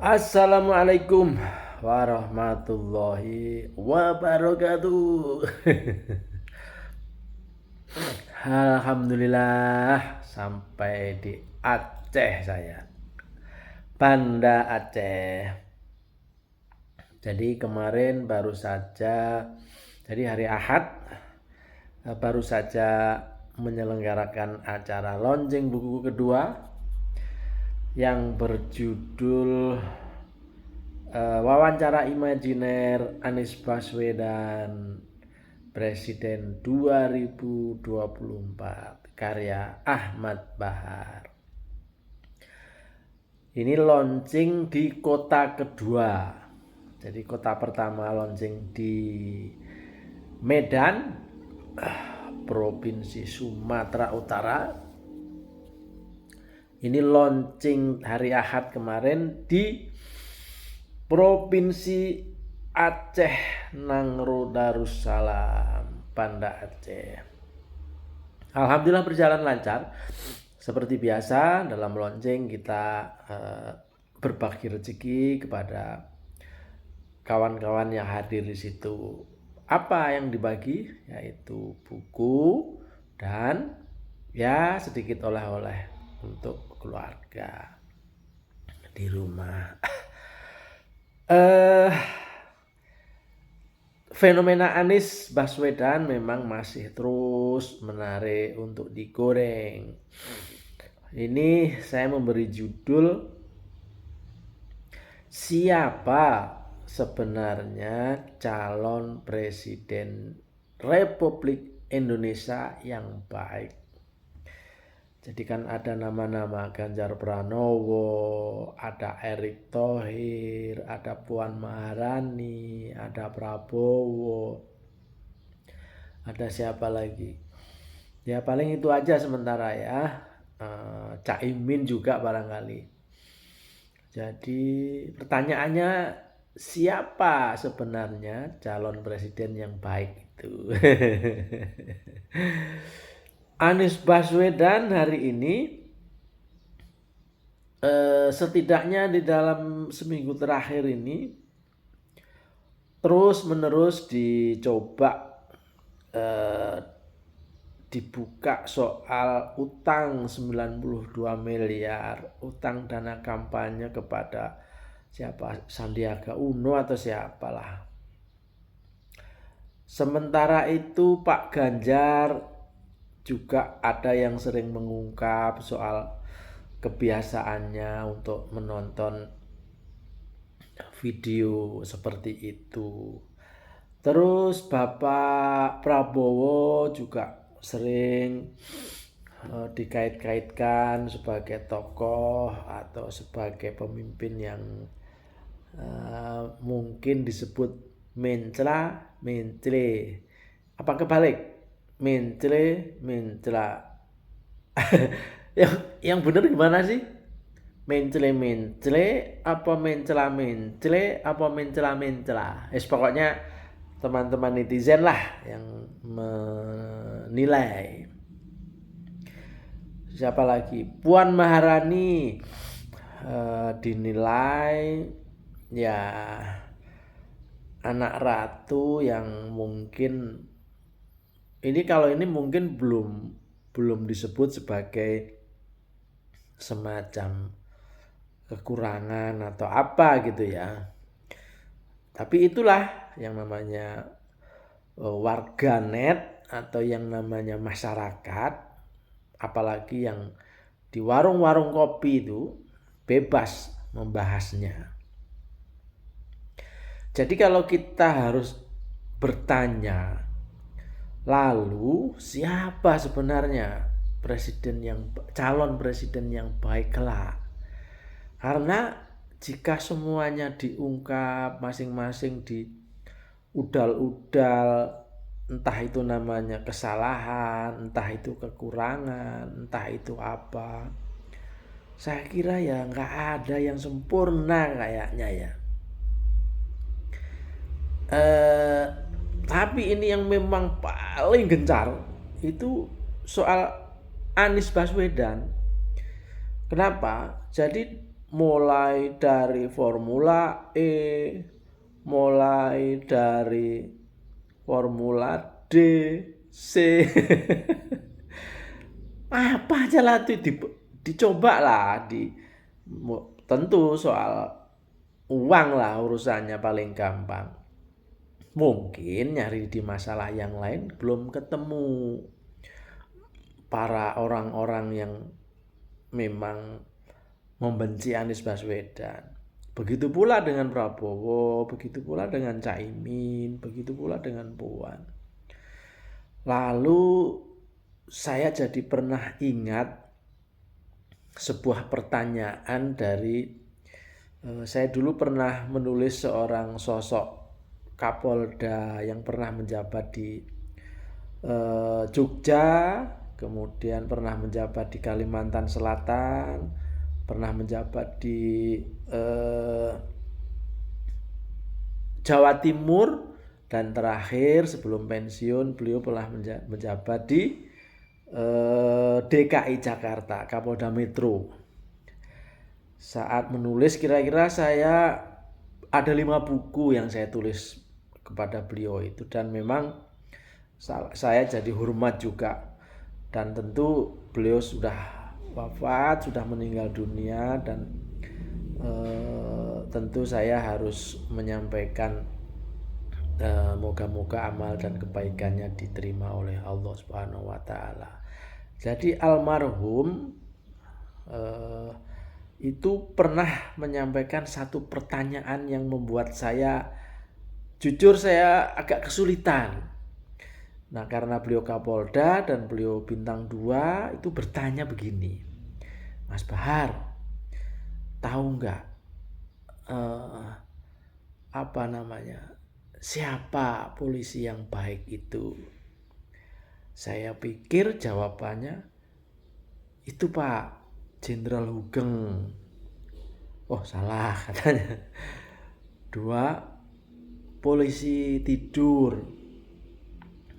Assalamualaikum warahmatullahi wabarakatuh. Alhamdulillah sampai di Aceh saya. Banda Aceh. Jadi kemarin baru saja, jadi hari Ahad baru saja menyelenggarakan acara launching buku kedua yang berjudul Wawancara Imajiner Anies Baswedan Presiden 2024 karya Ahmad Bahar. Ini launching di kota kedua. Jadi kota pertama launching di Medan, Provinsi Sumatera Utara. Ini launching hari Ahad kemarin di Provinsi Aceh Nangro Darussalam, Banda Aceh. Alhamdulillah berjalan lancar. Seperti biasa dalam launching kita berbagi rezeki kepada kawan-kawan yang hadir di situ. Apa yang dibagi? Yaitu buku dan ya sedikit oleh-oleh untuk keluarga di rumah. Fenomena Anies Baswedan memang masih terus menarik untuk digoreng. Ini saya memberi judul siapa sebenarnya calon presiden Republik Indonesia yang baik. Jadi kan ada nama-nama Ganjar Pranowo, ada Erick Thohir, ada Puan Maharani, ada Prabowo, ada siapa lagi? Ya paling itu aja sementara ya. Caimin juga barangkali. Jadi pertanyaannya siapa sebenarnya calon presiden yang baik itu? Anies Baswedan hari ini setidaknya di dalam seminggu terakhir ini terus menerus dicoba dibuka soal utang 92 miliar, utang dana kampanye kepada siapa, Sandiaga Uno atau siapalah. Sementara itu Pak Ganjar juga ada yang sering mengungkap soal kebiasaannya untuk menonton video seperti itu. Terus Bapak Prabowo juga sering dikait-kaitkan sebagai tokoh atau sebagai pemimpin yang mungkin disebut mencela. Apa kebalik? Mencela. yang benar gimana sih? Mencela apa mencela apa mencela. Pokoknya teman-teman netizen lah yang menilai. Siapa lagi? Puan Maharani dinilai ya anak ratu yang mungkin ini kalau ini mungkin belum disebut sebagai semacam kekurangan atau apa gitu ya. Tapi itulah yang namanya warganet atau yang namanya masyarakat, apalagi yang di warung-warung kopi itu bebas membahasnya. Jadi kalau kita harus bertanya, lalu siapa sebenarnya calon presiden yang baik kelak? Karena jika semuanya diungkap masing-masing di udal-udal, entah itu namanya kesalahan, entah itu kekurangan, entah itu apa, saya kira ya nggak ada yang sempurna kayaknya ya. Tapi ini yang memang paling gencar itu soal Anies Baswedan. Kenapa? Jadi mulai dari Formula E, mulai dari Formula D, C, apa aja lah itu dicoba lah, tentu soal uang lah urusannya paling gampang. Mungkin nyari di masalah yang lain belum ketemu para orang-orang yang memang membenci Anies Baswedan. Begitu pula dengan Prabowo, begitu pula dengan Caimin, begitu pula dengan Puan. Lalu saya jadi pernah ingat sebuah pertanyaan dari saya dulu pernah menulis seorang sosok Kapolda yang pernah menjabat di Jogja, kemudian pernah menjabat di Kalimantan Selatan, pernah menjabat di Jawa Timur, dan terakhir sebelum pensiun beliau pernah menjabat di DKI Jakarta, Kapolda Metro. Saat menulis kira-kira saya ada 5 buku yang saya tulis kepada beliau itu, dan memang saya jadi hormat juga, dan tentu beliau sudah wafat, sudah meninggal dunia, dan tentu saya harus menyampaikan moga-moga amal dan kebaikannya diterima oleh Allah Subhanahu wa Ta'ala. Jadi almarhum itu pernah menyampaikan satu pertanyaan yang membuat saya, jujur saya agak kesulitan. Nah, karena beliau Kapolda dan beliau bintang 2 itu bertanya begini, Mas Bahar, tahu nggak siapa polisi yang baik itu? Saya pikir jawabannya itu Pak Jenderal Hugeng. Oh, salah katanya. 2, polisi tidur.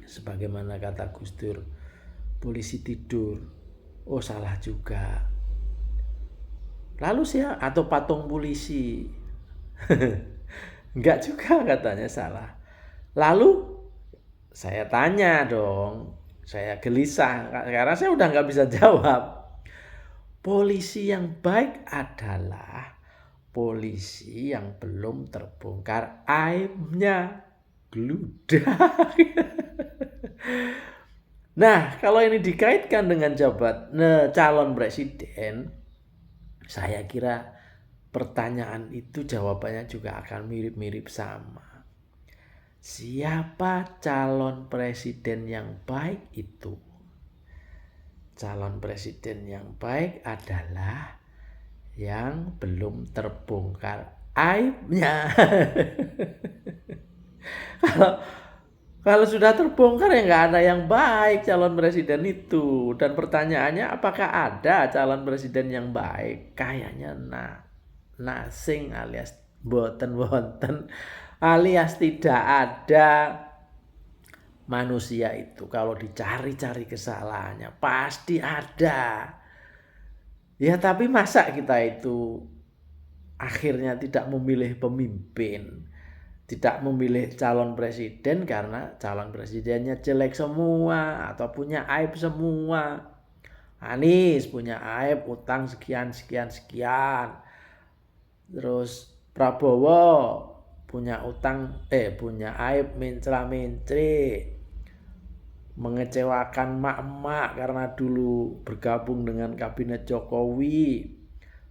Sebagaimana kata Gus Dur, polisi tidur. Oh, salah juga. Lalu siapa? Atau patung polisi. Enggak juga katanya, salah. Lalu saya tanya dong, saya gelisah karena saya udah nggak bisa jawab. Polisi yang baik adalah polisi yang belum terbongkar aibnya, gludak. Nah, kalau ini dikaitkan dengan calon presiden, saya kira pertanyaan itu jawabannya juga akan mirip-mirip sama. Siapa calon presiden yang baik itu? Calon presiden yang baik adalah yang belum terbongkar aibnya. Kalau sudah terbongkar ya nggak ada yang baik calon presiden itu. Dan pertanyaannya, apakah ada calon presiden yang baik? Kayaknya nasing alias boten alias tidak ada. Manusia itu kalau dicari-cari kesalahannya pasti ada. Ya, tapi masa kita itu akhirnya tidak memilih pemimpin, tidak memilih calon presiden karena calon presidennya jelek semua atau punya aib semua. Anies punya aib utang sekian. Terus Prabowo punya aib mencela-mencri, mengecewakan mak-mak karena dulu bergabung dengan kabinet Jokowi.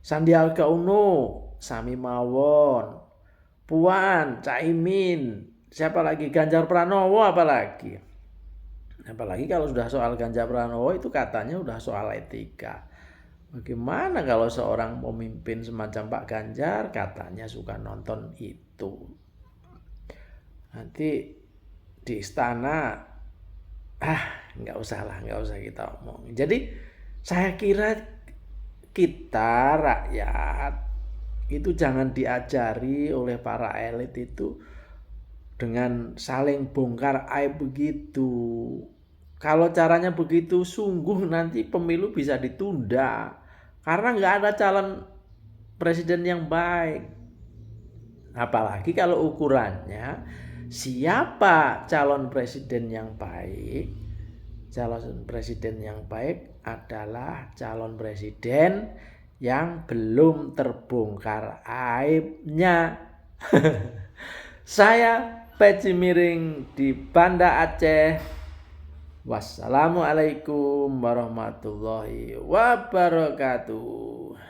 Sandiaga Uno sami mawon, Puan, Caimin, siapa lagi, Ganjar Pranowo apalagi kalau sudah soal Ganjar Pranowo itu katanya udah soal etika. Bagaimana kalau seorang pemimpin semacam Pak Ganjar katanya suka nonton itu? Nanti di istana nggak usah kita omong. Jadi saya kira kita rakyat itu jangan diajari oleh para elit itu dengan saling bongkar aib begitu. Kalau caranya begitu, sungguh nanti pemilu bisa ditunda karena nggak ada calon presiden yang baik. Apalagi kalau ukurannya siapa calon presiden yang baik. Calon presiden yang baik adalah calon presiden yang belum terbongkar aibnya. Saya Peci Miring di Banda Aceh. Wassalamualaikum warahmatullahi wabarakatuh.